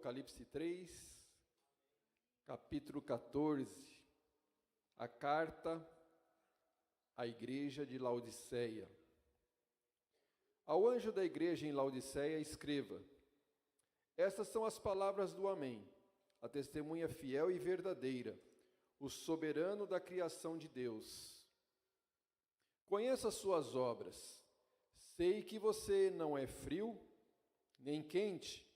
Apocalipse 3, capítulo 14, a carta à igreja de Laodiceia. Ao anjo da igreja em Laodiceia escreva: estas são as palavras do Amém, a testemunha fiel e verdadeira, o soberano da criação de Deus. Conheço as suas obras, sei que você não é frio nem quente.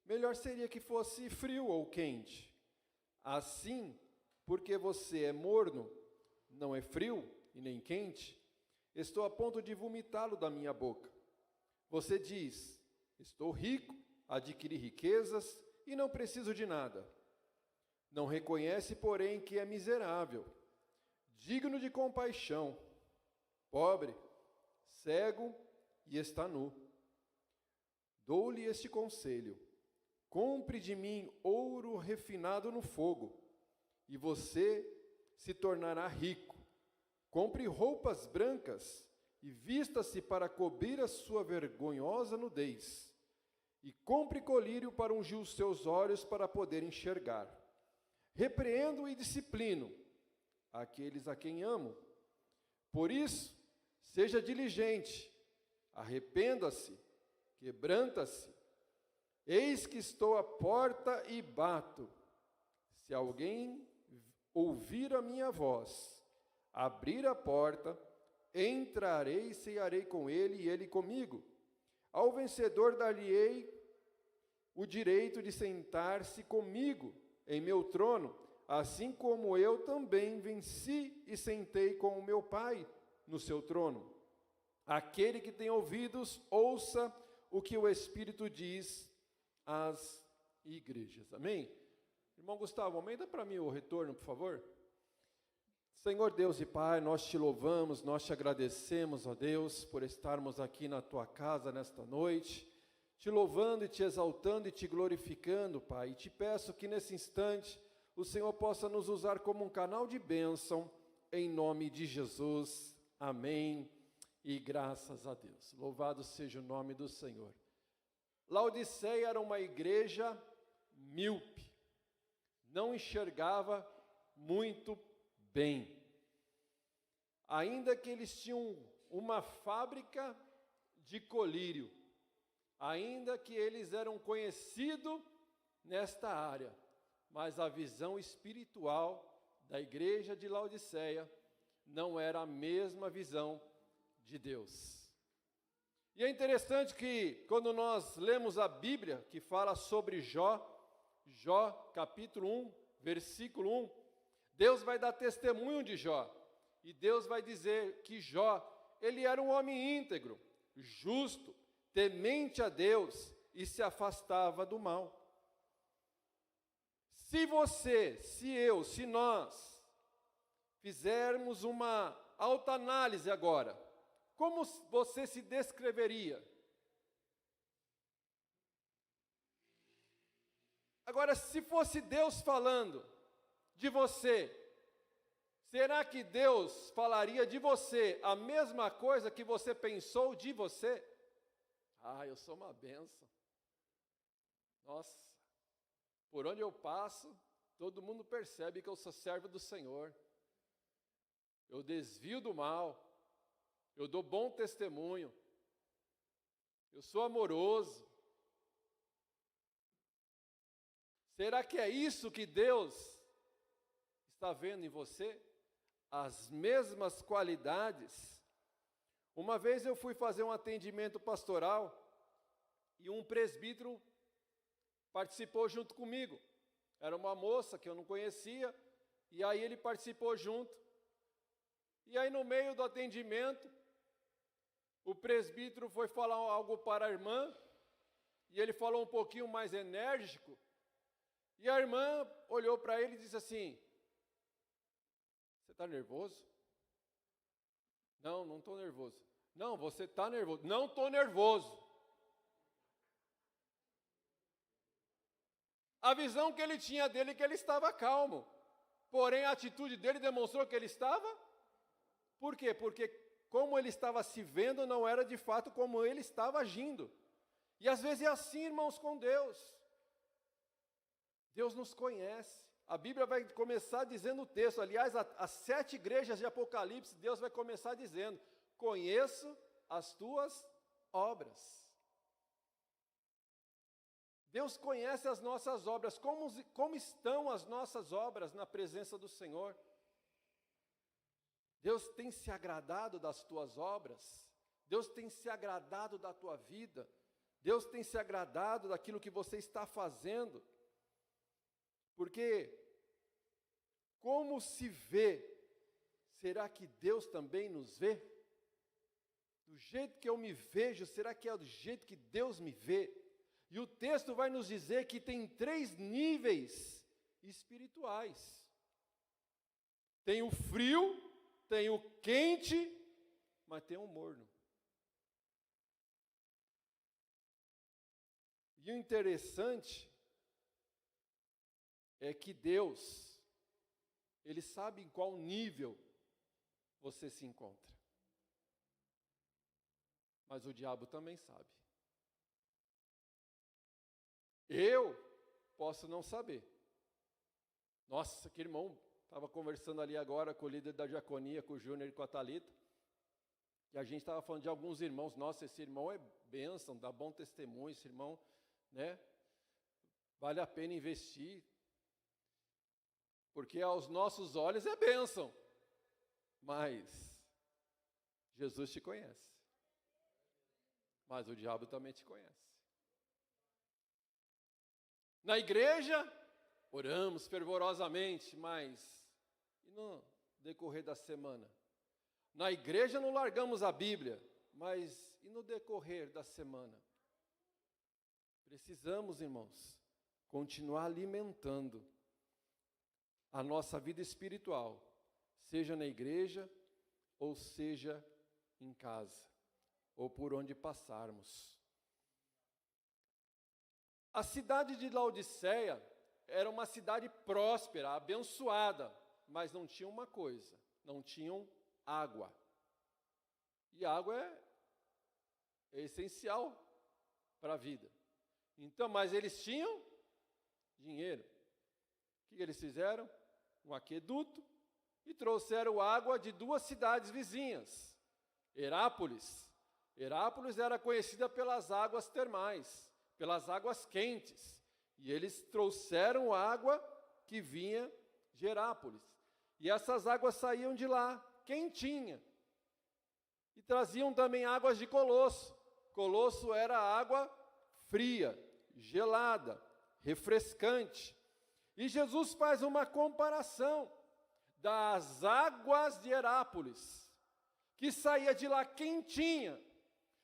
Melhor seria que fosse frio ou quente. Assim, porque você é morno, não é frio e nem quente, estou a ponto de vomitá-lo da minha boca. Você diz: estou rico, adquiri riquezas e não preciso de nada. Não reconhece, porém, que é miserável, digno de compaixão, pobre, cego e está nu. Dou-lhe este conselho: compre de mim ouro refinado no fogo, e você se tornará rico. Compre roupas brancas e vista-se para cobrir a sua vergonhosa nudez. E compre colírio para ungir os seus olhos para poder enxergar. Repreendo e disciplino aqueles a quem amo. Por isso, seja diligente, arrependa-se, quebranta-se. Eis que estou à porta e bato. Se alguém ouvir a minha voz, abrir a porta, entrarei e cearei com ele e ele comigo. Ao vencedor dar-lhe-ei o direito de sentar-se comigo em meu trono, assim como eu também venci e sentei com o meu Pai no seu trono. Aquele que tem ouvidos, ouça o que o Espírito diz às igrejas. Amém? Irmão Gustavo, aumenta para mim o retorno, por favor. Senhor Deus e Pai, nós te louvamos, nós te agradecemos, ó Deus, por estarmos aqui na tua casa nesta noite, te louvando e te exaltando e te glorificando, Pai. E te peço que nesse instante o Senhor possa nos usar como um canal de bênção, em nome de Jesus. Amém. E graças a Deus. Louvado seja o nome do Senhor. Laodiceia era uma igreja míope, não enxergava muito bem. Ainda que eles tinham uma fábrica de colírio, ainda que eles eram conhecidos nesta área, mas a visão espiritual da igreja de Laodiceia não era a mesma visão de Deus. E é interessante que quando nós lemos a Bíblia, que fala sobre Jó capítulo 1, versículo 1, Deus vai dar testemunho de Jó, e Deus vai dizer que Jó, ele era um homem íntegro, justo, temente a Deus e se afastava do mal. Se você, se eu, se nós fizermos uma autoanálise agora, como você se descreveria? Agora, se fosse Deus falando de você, será que Deus falaria de você a mesma coisa que você pensou de você? Ah, eu sou uma bênção. Nossa, por onde eu passo, todo mundo percebe que eu sou servo do Senhor. Eu desvio do mal. Eu dou bom testemunho. Eu sou amoroso. Será que é isso que Deus está vendo em você? As mesmas qualidades? Uma vez eu fui fazer um atendimento pastoral e um presbítero participou junto comigo. Era uma moça que eu não conhecia, e aí ele participou junto. E aí no meio do atendimento, o presbítero foi falar algo para a irmã, e ele falou um pouquinho mais enérgico, e a irmã olhou para ele e disse assim: você está nervoso? Não, não estou nervoso. Não, você está nervoso. Não estou nervoso. A visão que ele tinha dele é que ele estava calmo, porém a atitude dele demonstrou que ele estava. Por quê? Porque como ele estava se vendo não era de fato como ele estava agindo. E às vezes é assim, irmãos, com Deus. Deus nos conhece. A Bíblia vai começar dizendo o texto, aliás, as 7 igrejas de Apocalipse, Deus vai começar dizendo: conheço as tuas obras. Deus conhece as nossas obras, como estão as nossas obras na presença do Senhor. Deus tem se agradado das tuas obras, Deus tem se agradado da tua vida, Deus tem se agradado daquilo que você está fazendo, porque como se vê, será que Deus também nos vê? Do jeito que eu me vejo, será que é do jeito que Deus me vê? E o texto vai nos dizer que tem 3 níveis espirituais. Tem o frio, tem o quente, mas tem o morno. E o interessante é que Deus, Ele sabe em qual nível você se encontra. Mas o diabo também sabe. Eu posso não saber. Nossa, que irmão, estava conversando ali agora com o líder da diaconia, com o Júnior e com a Thalita, e a gente estava falando de alguns irmãos. Nossa, esse irmão é bênção, dá bom testemunho, esse irmão, né? Vale a pena investir, porque aos nossos olhos é bênção, mas Jesus te conhece, mas o diabo também te conhece. Na igreja, oramos fervorosamente, mas e no decorrer da semana? Na igreja não largamos a Bíblia, mas e no decorrer da semana? Precisamos, irmãos, continuar alimentando a nossa vida espiritual, seja na igreja, ou seja em casa, ou por onde passarmos. A cidade de Laodiceia era uma cidade próspera, abençoada, mas não tinha uma coisa, não tinham água. E água é essencial para a vida. Então, mas eles tinham dinheiro. O que eles fizeram? Um aqueduto, e trouxeram água de 2 cidades vizinhas. Herápolis. Herápolis era conhecida pelas águas termais, pelas águas quentes, e eles trouxeram água que vinha de Herápolis, e essas águas saíam de lá, quentinha, e traziam também águas de Colosso. Colosso era água fria, gelada, refrescante, e Jesus faz uma comparação das águas de Herápolis, que saía de lá quentinha,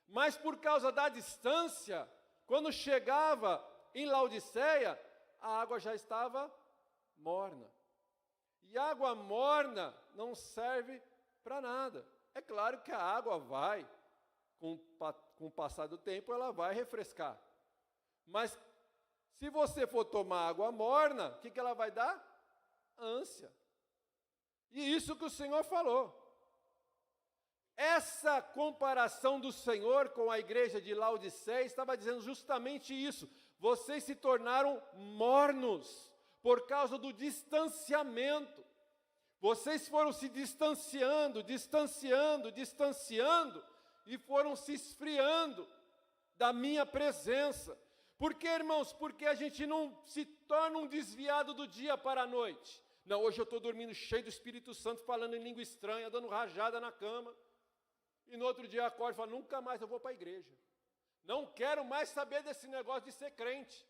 mas por causa da distância, quando chegava em Laodiceia, a água já estava morna. E água morna não serve para nada. É claro que a água vai, com o passar do tempo, ela vai refrescar. Mas se você for tomar água morna, o que ela vai dar? Ânsia. E isso que o Senhor falou. Essa comparação do Senhor com a igreja de Laodiceia estava dizendo justamente isso. Vocês se tornaram mornos por causa do distanciamento. Vocês foram se distanciando e foram se esfriando da minha presença. Por quê, irmãos? Porque a gente não se torna um desviado do dia para a noite. Não, hoje eu estou dormindo cheio do Espírito Santo, falando em língua estranha, dando rajada na cama. E no outro dia eu acordo e falo: nunca mais eu vou para a igreja. Não quero mais saber desse negócio de ser crente.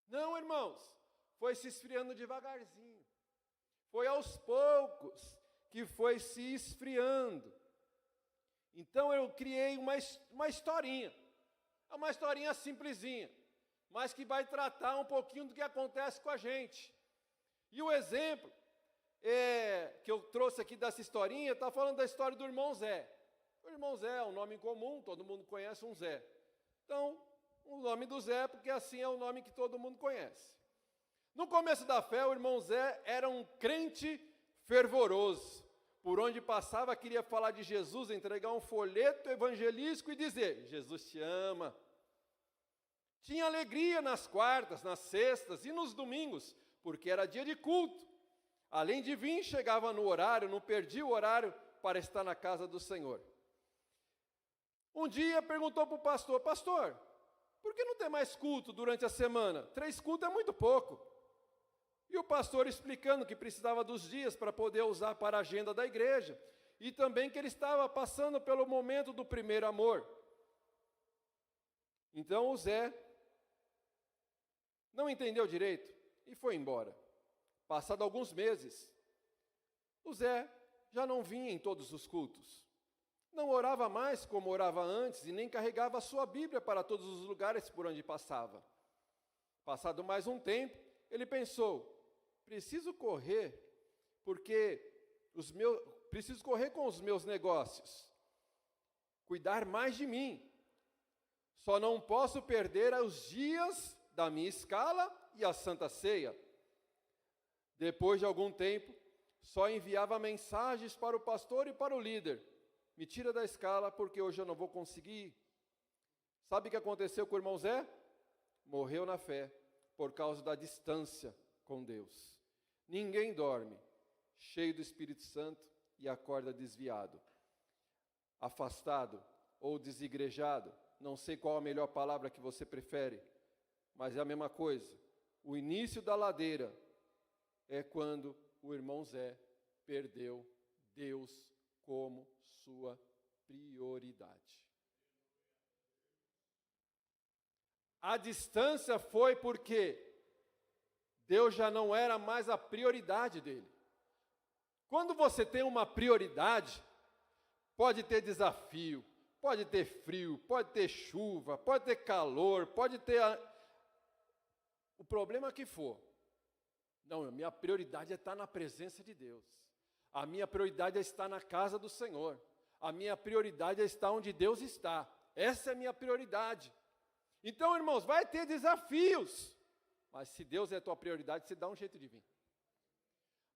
Não, irmãos, foi se esfriando devagarzinho. Foi aos poucos que foi se esfriando. Então eu criei uma historinha. É uma historinha simplesinha, mas que vai tratar um pouquinho do que acontece com a gente. E o exemplo que eu trouxe aqui dessa historinha, está falando da história do irmão Zé. O irmão Zé é um nome comum, todo mundo conhece um Zé. Então, o nome do Zé, porque assim é o nome que todo mundo conhece. No começo da fé, o irmão Zé era um crente fervoroso. Por onde passava, queria falar de Jesus, entregar um folheto evangelístico e dizer: Jesus te Tinha alegria nas quartas, nas sextas e nos domingos, porque era dia de culto. Além de vir, chegava no horário, não perdia o horário para estar na casa do Senhor. Um dia perguntou para o pastor: pastor, por que não tem mais culto durante a semana? 3 cultos é muito pouco. E o pastor explicando que precisava dos dias para poder usar para a agenda da igreja, e também que ele estava passando pelo momento do primeiro amor. Então o Zé não entendeu direito e foi embora. Passado alguns meses, o Zé já não vinha em todos os cultos. Não orava mais como orava antes e nem carregava a sua Bíblia para todos os lugares por onde passava. Passado mais um tempo, ele pensou: preciso correr, preciso correr com os meus negócios, cuidar mais de mim. Só não posso perder os dias da minha escala e a Santa Ceia. Depois de algum tempo, só enviava mensagens para o pastor e para o líder: me tira da escala porque hoje eu não vou conseguir. Sabe o que aconteceu com o irmão Zé? Morreu na fé, por causa da distância com Deus. Ninguém dorme cheio do Espírito Santo e acorda desviado. Afastado ou desigrejado, não sei qual a melhor palavra que você prefere, mas é a mesma coisa. O início da ladeira é quando o irmão Zé perdeu Deus como sua prioridade. A distância foi porque Deus já não era mais a prioridade dele. Quando você tem uma prioridade, pode ter desafio, pode ter frio, pode ter chuva, pode ter calor, pode ter o problema que for. Não, a minha prioridade é estar na presença de Deus. A minha prioridade é estar na casa do Senhor. A minha prioridade é estar onde Deus está. Essa é a minha prioridade. Então, irmãos, vai ter desafios. Mas se Deus é a tua prioridade, você dá um jeito de vir.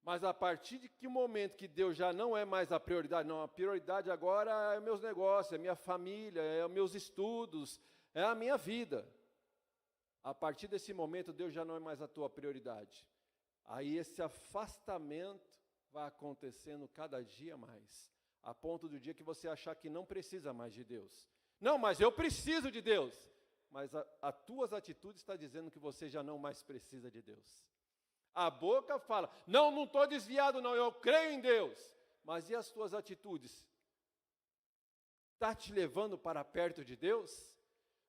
Mas a partir de que momento que Deus já não é mais a prioridade, não, a prioridade agora é meus negócios, é minha família, é os meus estudos, é a minha vida. A partir desse momento, Deus já não é mais a tua prioridade. Aí esse afastamento vai acontecendo cada dia mais, a ponto do dia que você achar que não precisa mais de Deus. Não, mas eu preciso de Deus. Mas as tuas atitudes estão dizendo que você já não mais precisa de Deus. A boca fala: não estou desviado não, eu creio em Deus. Mas e as tuas atitudes? Está te levando para perto de Deus?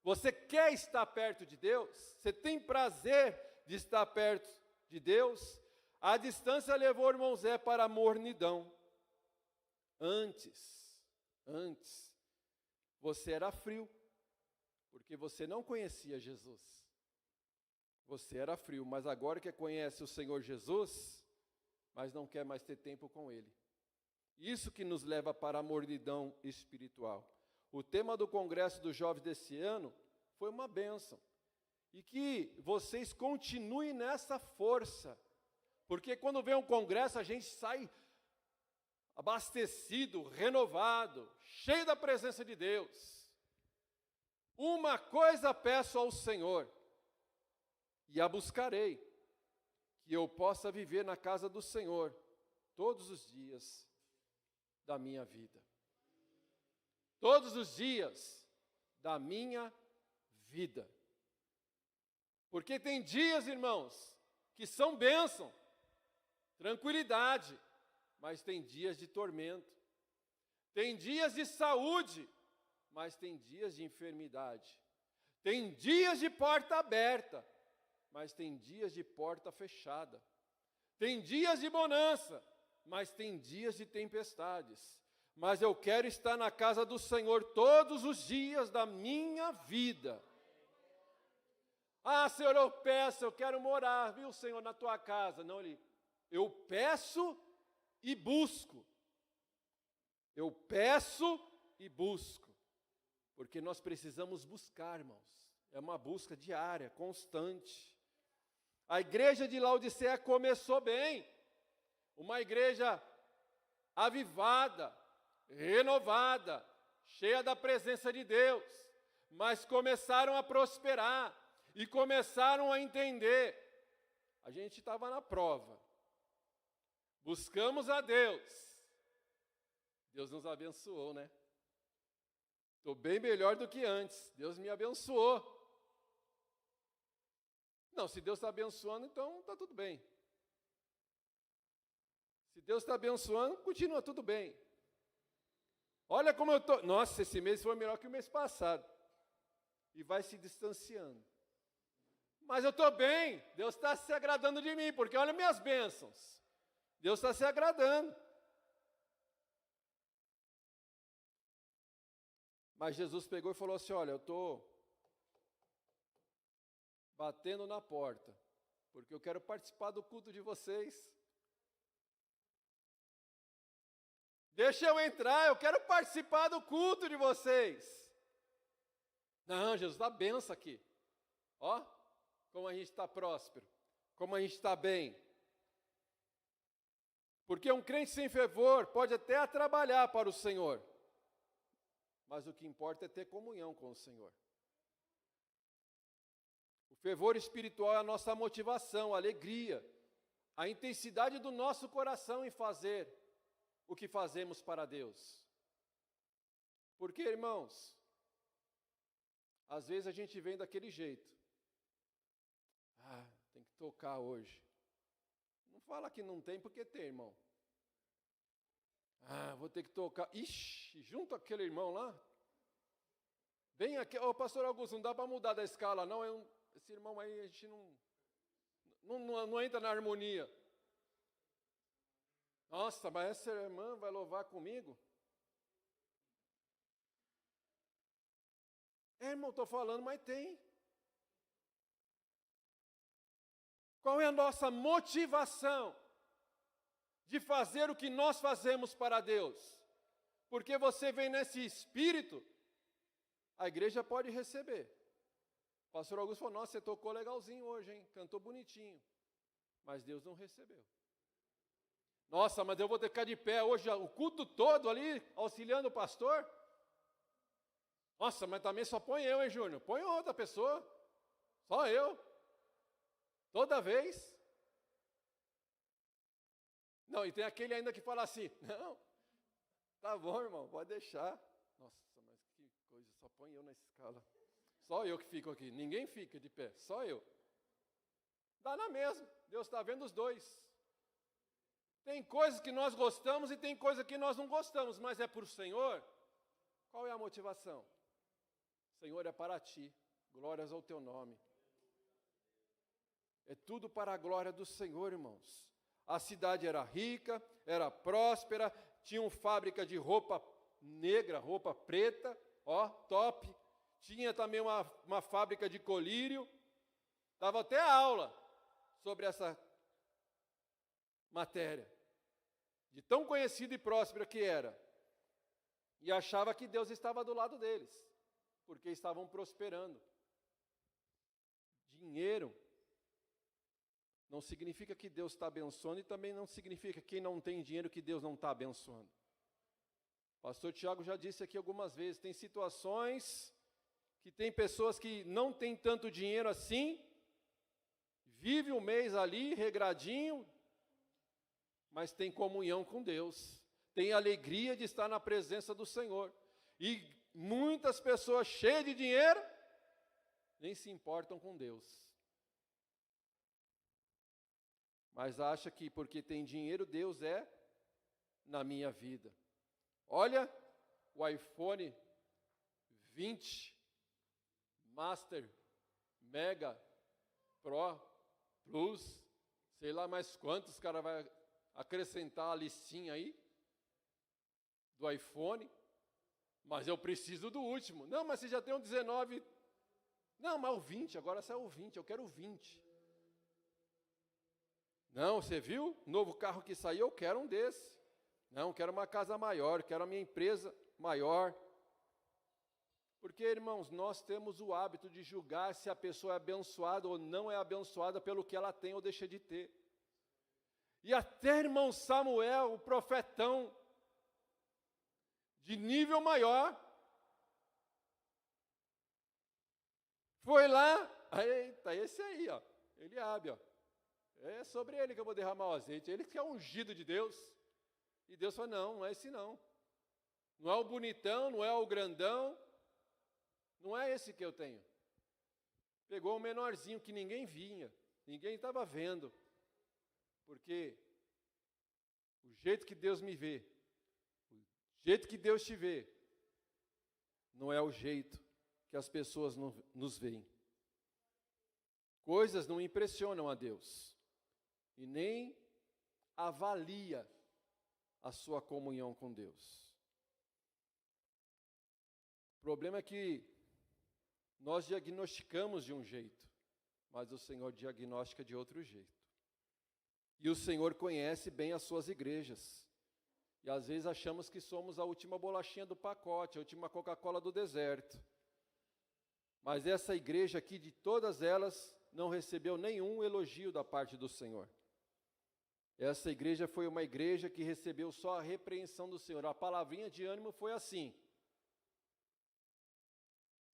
Você quer estar perto de Deus? Você tem prazer de estar perto de Deus? A distância levou o irmão Zé para a mornidão. Antes, você era frio, porque você não conhecia Jesus. Você era frio, mas agora que conhece o Senhor Jesus, mas não quer mais ter tempo com Ele. Isso que nos leva para a mornidão espiritual. O tema do congresso dos jovens desse ano foi uma bênção. E que vocês continuem nessa força. Porque quando vem um congresso, a gente sai abastecido, renovado, cheio da presença de Deus. Uma coisa peço ao Senhor, e a buscarei, que eu possa viver na casa do Senhor todos os dias da minha vida. Todos os dias da minha vida. Porque tem dias, irmãos, que são bênção, tranquilidade, mas tem dias de tormento. Tem dias de saúde, mas tem dias de enfermidade. Tem dias de porta aberta, mas tem dias de porta fechada. Tem dias de bonança, mas tem dias de tempestades. Mas eu quero estar na casa do Senhor todos os dias da minha vida. Ah, Senhor, eu peço, eu quero morar, viu, Senhor, na tua casa. Não, eu peço e busco. Eu peço e busco. Porque nós precisamos buscar, irmãos. É uma busca diária, constante. A igreja de Laodiceia começou bem. Uma igreja avivada, renovada, cheia da presença de Deus. Mas começaram a prosperar. e começaram a entender. A gente estava na prova. Buscamos a Deus. Deus nos abençoou, né? Estou bem melhor do que antes. Deus me abençoou. Não, se Deus está abençoando, então está tudo bem. Se Deus está abençoando, continua tudo bem. Olha como eu estou. Nossa, esse mês foi melhor que o mês passado. E vai se distanciando. Mas eu estou bem. Deus está se agradando de mim, porque olha minhas bênçãos. Deus está se agradando. Mas Jesus pegou e falou assim, olha, eu estou batendo na porta, porque eu quero participar do culto de vocês. Deixa eu entrar, eu quero participar do culto de vocês. Não, Jesus, dá benção aqui. Ó, como a gente está próspero, como a gente está bem. Porque um crente sem fervor pode até trabalhar para o Senhor, mas o que importa é ter comunhão com o Senhor. O fervor espiritual é a nossa motivação, a alegria, a intensidade do nosso coração em fazer o que fazemos para Deus. Porque, irmãos, às vezes a gente vem daquele jeito. Ah, tem que tocar hoje. Não fala que não tem, porque tem, irmão. Ah, vou ter que tocar. Ixi, junto aquele irmão lá. Vem aqui, ô pastor Augusto, não dá para mudar da escala, não. Esse irmão aí, a gente não entra na harmonia. Nossa, mas essa irmã vai louvar comigo? É, irmão, estou falando, mas tem. Qual é a nossa motivação de fazer o que nós fazemos para Deus? Porque você vem nesse espírito, a igreja pode receber. O pastor Augusto falou, nossa, você tocou legalzinho hoje, hein? Cantou bonitinho. Mas Deus não recebeu. Nossa, mas eu vou ter que ficar de pé hoje o culto todo ali, auxiliando o pastor? Nossa, mas também só põe eu, hein, Júnior? Põe outra pessoa. Só eu. Toda vez. Não, e tem aquele ainda que fala assim, não, tá bom, irmão, pode deixar. Nossa, mas que coisa, só põe eu na escala. Só eu que fico aqui, ninguém fica de pé, só eu. Dá na mesma, Deus está vendo os dois. Tem coisas que nós gostamos e tem coisas que nós não gostamos, mas é por Senhor. Qual é a motivação? Senhor, é para ti, glórias ao teu nome. É tudo para a glória do Senhor, irmãos. A cidade era rica, era próspera, tinha fábrica de roupa negra, roupa preta, ó, top. Tinha também uma fábrica de colírio. Dava até aula sobre essa matéria, de tão conhecida e próspera que era. E achava que Deus estava do lado deles, porque estavam prosperando. Dinheiro não significa que Deus está abençoando e também não significa que quem não tem dinheiro que Deus não está abençoando. O pastor Tiago já disse aqui algumas vezes, tem situações que tem pessoas que não têm tanto dinheiro assim, vive um mês ali, regradinho, mas tem comunhão com Deus, tem alegria de estar na presença do Senhor. E muitas pessoas cheias de dinheiro, nem se importam com Deus. Mas acha que porque tem dinheiro, Deus é na minha vida. Olha o iPhone 20, Master, Mega, Pro, Plus, sei lá mais quantos, cara vai acrescentar a listinha aí do iPhone. Mas eu preciso do último. Não, mas você já tem um 19. Não, mas o 20, agora saiu o 20, eu quero o 20. Não, você viu? Novo carro que saiu, eu quero um desse. Não, quero uma casa maior, quero a minha empresa maior. Porque, irmãos, nós temos o hábito de julgar se a pessoa é abençoada ou não é abençoada pelo que ela tem ou deixa de ter. E até, irmão Samuel, o profetão de nível maior, foi lá, Eita, esse aí, ó, Eliabe, ó. É sobre ele que eu vou derramar o azeite. Ele que é ungido de Deus. E Deus falou, não é esse não. Não é o bonitão, não é o grandão. Não é esse que eu tenho. Pegou o menorzinho que ninguém vinha. Ninguém estava vendo. Porque o jeito que Deus me vê, o jeito que Deus te vê, não é o jeito que as pessoas nos veem. Coisas não impressionam a Deus. E nem avalia a sua comunhão com Deus. O problema é que nós diagnosticamos de um jeito, mas o Senhor diagnostica de outro jeito. E o Senhor conhece bem as suas igrejas. E às vezes achamos que somos a última bolachinha do pacote, a última Coca-Cola do deserto. Mas essa igreja aqui, de todas elas, não recebeu nenhum elogio da parte do Senhor. Essa igreja foi uma igreja que recebeu só a repreensão do Senhor. A palavrinha de ânimo foi assim: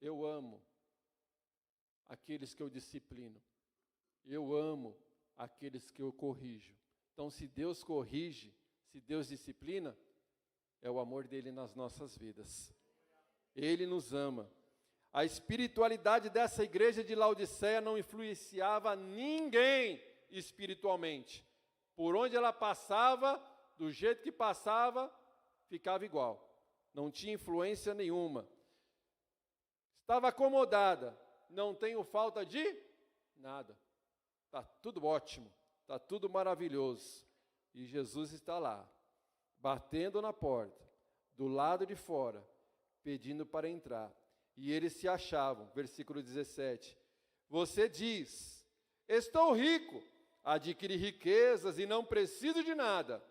eu amo aqueles que eu disciplino. Eu amo aqueles que eu corrijo. Então, se Deus corrige, se Deus disciplina, é o amor dele nas nossas vidas. Ele nos ama. A espiritualidade dessa igreja de Laodiceia não influenciava ninguém espiritualmente. Por onde ela passava, do jeito que passava, ficava igual. Não tinha influência nenhuma. Estava acomodada. Não tenho falta de nada. Está tudo ótimo. Está tudo maravilhoso. E Jesus está lá, batendo na porta, do lado de fora, pedindo para entrar. E eles se achavam, versículo 17. Você diz, estou rico, adquiri riquezas e não preciso de nada.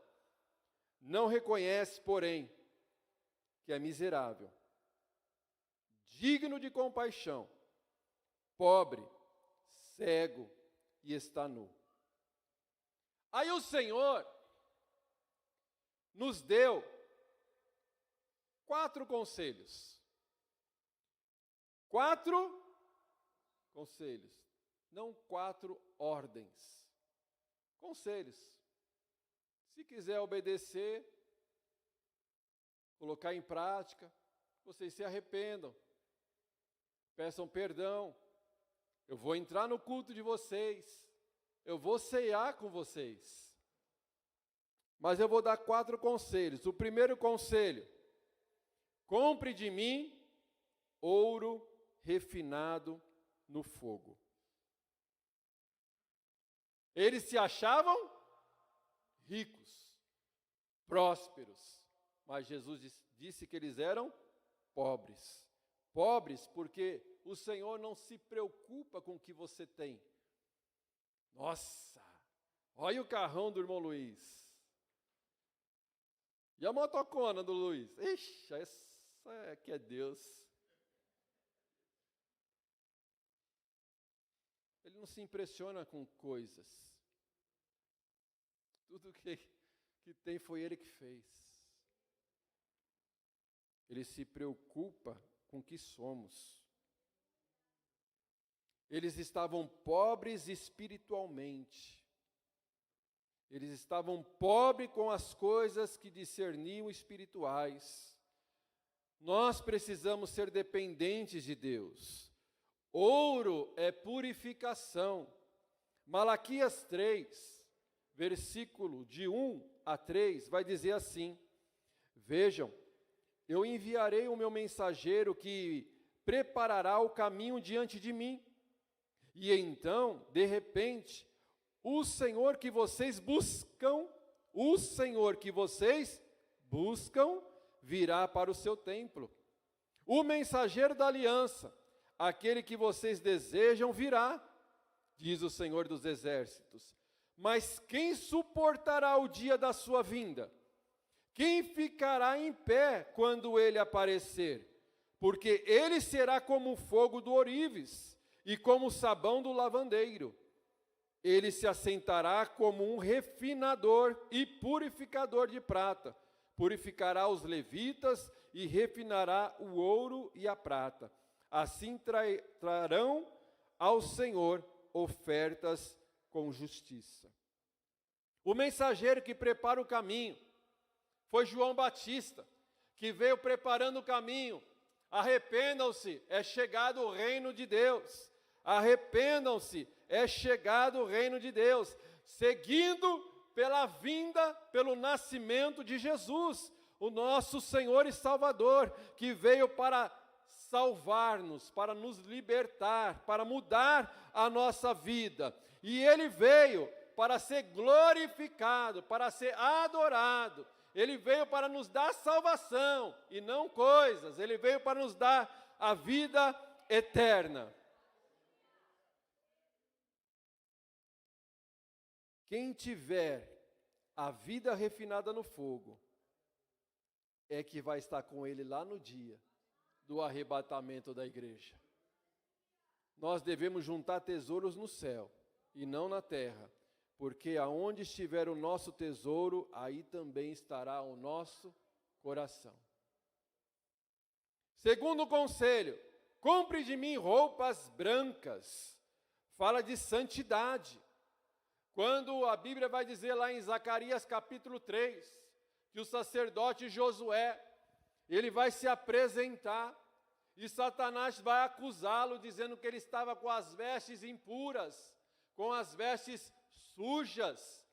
Não reconhece, porém, que é miserável, digno de compaixão, pobre, cego e está nu. Aí o Senhor nos deu 4 conselhos. 4 conselhos, não 4 ordens. Conselhos. Se quiser obedecer, colocar em prática, vocês se arrependam, peçam perdão. Eu vou entrar no culto de vocês, eu vou ceiar com vocês. Mas eu vou dar 4 conselhos. O primeiro conselho: compre de mim ouro refinado no fogo. Eles se achavam ricos, prósperos, mas Jesus disse que eles eram pobres. Pobres porque o Senhor não se preocupa com o que você tem. Nossa, olha o carrão do irmão Luiz. E a motocona do Luiz? Ixi, essa aqui é Deus. Ele não se impressiona com coisas. Tudo que tem foi Ele que fez. Ele se preocupa com o que somos. Eles estavam pobres espiritualmente. Eles estavam pobres com as coisas que discerniam espirituais. Nós precisamos ser dependentes de Deus. Ouro é purificação. Malaquias 3, versículo de 1 a 3, vai dizer assim: vejam, eu enviarei o meu mensageiro que preparará o caminho diante de mim. E então, de repente, o Senhor que vocês buscam, virá para o seu templo. O mensageiro da aliança, aquele que vocês desejam, virá, diz o Senhor dos exércitos. Mas quem suportará o dia da sua vinda? Quem ficará em pé quando ele aparecer? Porque ele será como o fogo do ourives e como o sabão do lavandeiro. Ele se assentará como um refinador e purificador de prata. Purificará os levitas e refinará o ouro e a prata. Assim trarão ao Senhor ofertas com justiça. O mensageiro que prepara o caminho foi João Batista, que veio preparando o caminho. Arrependam-se, é chegado o reino de Deus. Arrependam-se, é chegado o reino de Deus. Seguindo pela vinda, pelo nascimento de Jesus, o nosso Senhor e Salvador, que veio para salvar-nos, para nos libertar, para mudar a nossa vida. E Ele veio para ser glorificado, para ser adorado. Ele veio para nos dar salvação e não coisas. Ele veio para nos dar a vida eterna. Quem tiver a vida refinada no fogo, é que vai estar com Ele lá no dia do arrebatamento da igreja. Nós devemos juntar tesouros no céu e não na terra, porque aonde estiver o nosso tesouro, aí também estará o nosso coração. Segundo conselho, compre de mim roupas brancas. Fala de santidade. Quando a Bíblia vai dizer lá em Zacarias capítulo 3, que o sacerdote Josué, ele vai se apresentar, e Satanás vai acusá-lo, dizendo que ele estava com as vestes impuras, com as vestes sujas.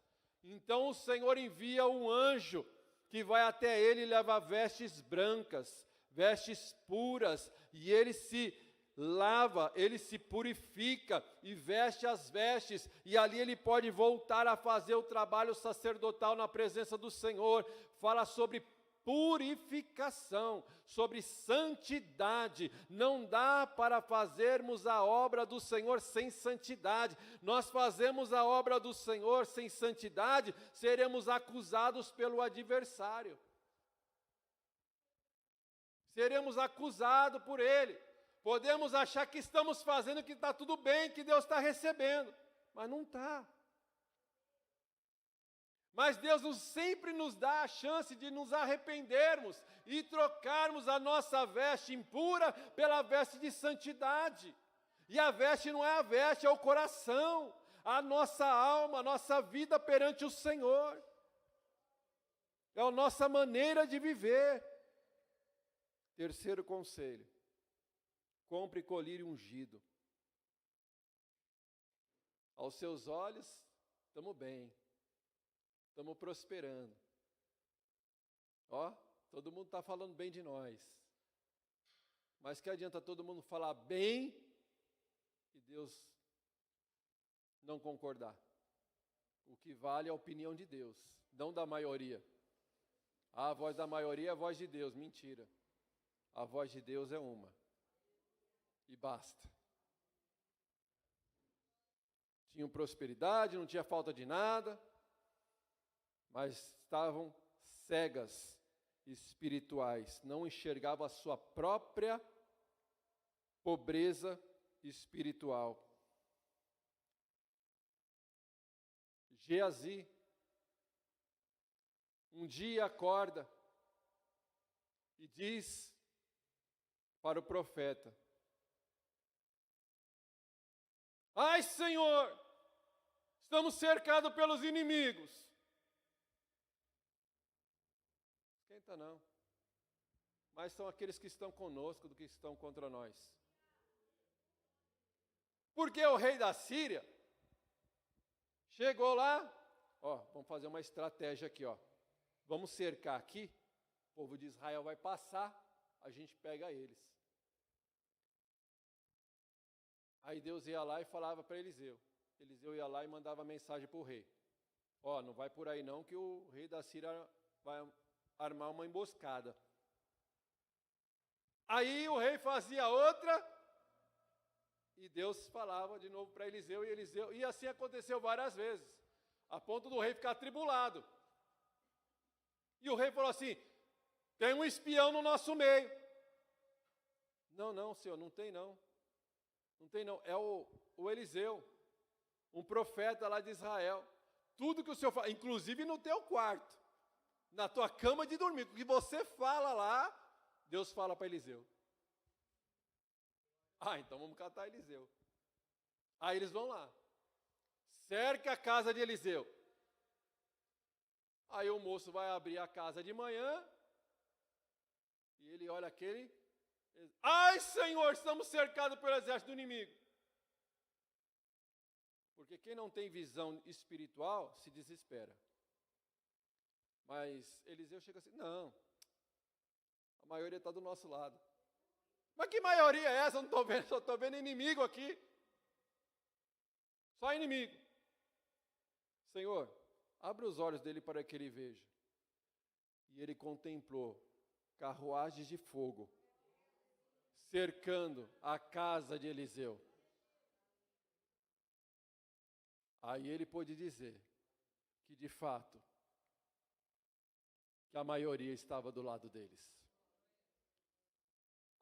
Então o Senhor envia um anjo, que vai até ele e leva vestes brancas, vestes puras, e ele se lava, ele se purifica e veste as vestes, e ali ele pode voltar a fazer o trabalho sacerdotal na presença do Senhor. Fala sobre purificação, sobre santidade. Não dá para fazermos a obra do Senhor sem santidade. Nós fazemos a obra do Senhor sem santidade, seremos acusados pelo adversário. Seremos acusados por ele. Podemos achar que estamos fazendo, que está tudo bem, que Deus está recebendo, mas não está. Mas Deus sempre nos dá a chance de nos arrependermos e trocarmos a nossa veste impura pela veste de santidade. E a veste não é a veste, é o coração, a nossa alma, a nossa vida perante o Senhor. É a nossa maneira de viver. Terceiro conselho. Compre colírio ungido. Aos seus olhos, estamos bem. Estamos prosperando. Ó, todo mundo está falando bem de nós. Mas que adianta todo mundo falar bem e Deus não concordar? O que vale é a opinião de Deus, não da maioria. Ah, a voz da maioria é a voz de Deus. Mentira. A voz de Deus é uma. E basta. Tinham prosperidade, não tinha falta de nada, mas estavam cegas espirituais, não enxergavam a sua própria pobreza espiritual. Geazi, um dia acorda e diz para o profeta: ai, Senhor, estamos cercados pelos inimigos. Esquenta não. Mas são aqueles que estão conosco do que estão contra nós. Porque o rei da Síria chegou lá, ó, vamos fazer uma estratégia aqui, ó. Vamos cercar aqui, o povo de Israel vai passar, a gente pega eles. Aí Deus ia lá e falava para Eliseu. Eliseu ia lá e mandava mensagem para o rei. Ó, não vai por aí não, que o rei da Síria vai armar uma emboscada. Aí o rei fazia outra, e Deus falava de novo para Eliseu, e assim aconteceu várias vezes, a ponto do rei ficar atribulado. E o rei falou assim: tem um espião no nosso meio. Não, senhor, não tem não. Não tem não, é o Eliseu, um profeta lá de Israel. Tudo que o senhor fala, inclusive no teu quarto, na tua cama de dormir, o que você fala lá, Deus fala para Eliseu. Ah, então vamos catar Eliseu. Aí eles vão lá. Cerca a casa de Eliseu. Aí o moço vai abrir a casa de manhã. E ele olha aquele. Ai, Senhor, estamos cercados pelo exército do inimigo. Porque quem não tem visão espiritual se desespera. Mas Eliseu chega assim, não, a maioria está do nosso lado. Mas que maioria é essa? Eu não estou vendo, só estou vendo inimigo aqui. Só inimigo. Senhor, abre os olhos dele para que ele veja. E ele contemplou carruagens de fogo, cercando a casa de Eliseu. Aí ele pôde dizer que, de fato, que a maioria estava do lado deles.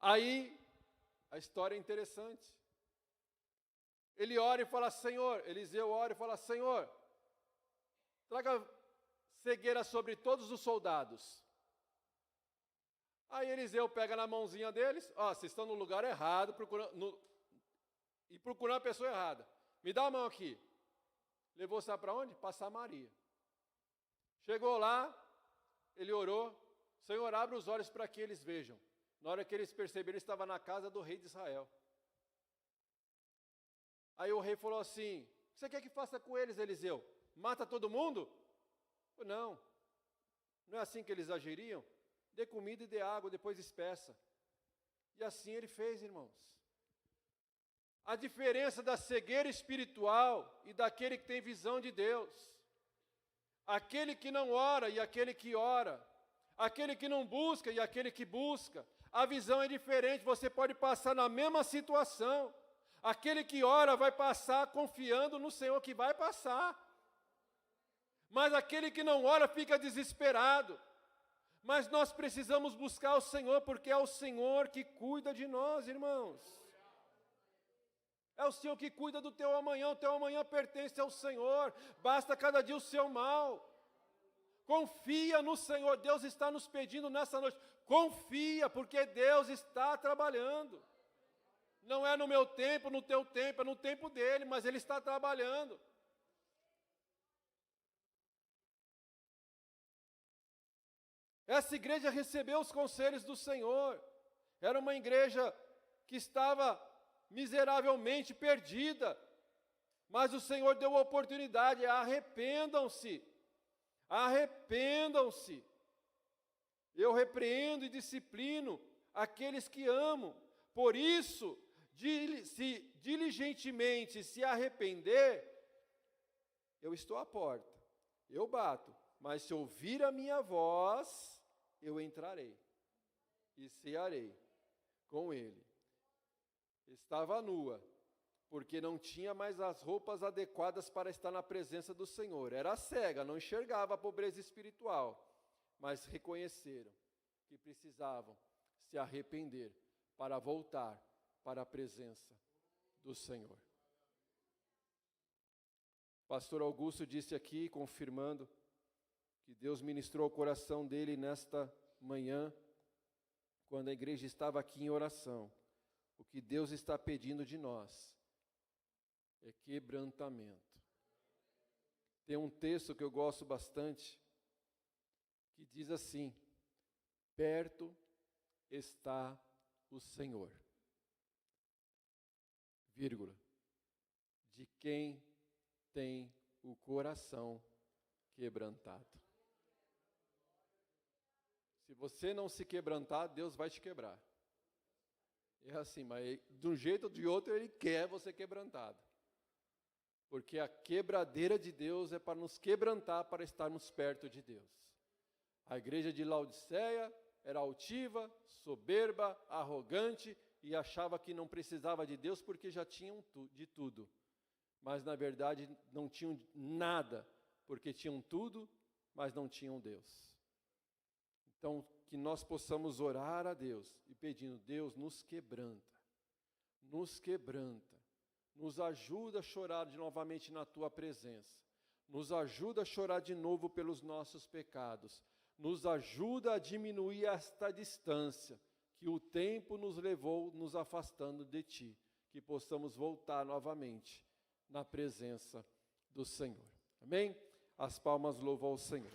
Aí, a história é interessante. Ele ora e fala, Senhor, Eliseu ora e fala, Senhor, traga cegueira sobre todos os soldados. Aí Eliseu pega na mãozinha deles, vocês estão no lugar errado, procurando a pessoa errada. Me dá a mão aqui. Levou, sabe para onde? Para Samaria. Chegou lá, ele orou, Senhor, abre os olhos para que eles vejam. Na hora que eles perceberam, ele estava na casa do rei de Israel. Aí o rei falou assim, o que você quer que faça com eles, Eliseu? Mata todo mundo? Não, não é assim que eles agiriam? Dê comida e dê água, depois espeça. E assim ele fez, irmãos. A diferença da cegueira espiritual e daquele que tem visão de Deus. Aquele que não ora e aquele que ora. Aquele que não busca e aquele que busca. A visão é diferente, você pode passar na mesma situação. Aquele que ora vai passar confiando no Senhor que vai passar. Mas aquele que não ora fica desesperado. Mas nós precisamos buscar o Senhor, porque é o Senhor que cuida de nós, irmãos. É o Senhor que cuida do teu amanhã, o teu amanhã pertence ao Senhor, basta cada dia o seu mal. Confia no Senhor, Deus está nos pedindo nessa noite, confia, porque Deus está trabalhando. Não é no meu tempo, no teu tempo, é no tempo dele, mas ele está trabalhando. Essa igreja recebeu os conselhos do Senhor. Era uma igreja que estava miseravelmente perdida. Mas o Senhor deu a oportunidade, arrependam-se. Arrependam-se. Eu repreendo e disciplino aqueles que amo. Por isso, se diligentemente se arrepender, eu estou à porta, eu bato. Mas se ouvir a minha voz, eu entrarei e cearei com ele. Estava nua, porque não tinha mais as roupas adequadas para estar na presença do Senhor. Era cega, não enxergava a pobreza espiritual, mas reconheceram que precisavam se arrepender para voltar para a presença do Senhor. Pastor Augusto disse aqui, confirmando, que Deus ministrou ao coração dele nesta manhã, quando a igreja estava aqui em oração. O que Deus está pedindo de nós é quebrantamento. Tem um texto que eu gosto bastante, que diz assim, perto está o Senhor, vírgula, de quem tem o coração quebrantado. Se você não se quebrantar, Deus vai te quebrar. É assim, mas de um jeito ou de outro Ele quer você quebrantado. Porque a quebradeira de Deus é para nos quebrantar, para estarmos perto de Deus. A igreja de Laodiceia era altiva, soberba, arrogante e achava que não precisava de Deus porque já tinham de tudo. Mas na verdade não tinham nada, porque tinham tudo, mas não tinham Deus. Então, que nós possamos orar a Deus e pedindo, Deus, nos quebranta, nos ajuda a chorar novamente na Tua presença, nos ajuda a chorar de novo pelos nossos pecados, nos ajuda a diminuir esta distância que o tempo nos levou nos afastando de Ti. que possamos voltar novamente na presença do Senhor. Amém? As palmas louvam ao Senhor.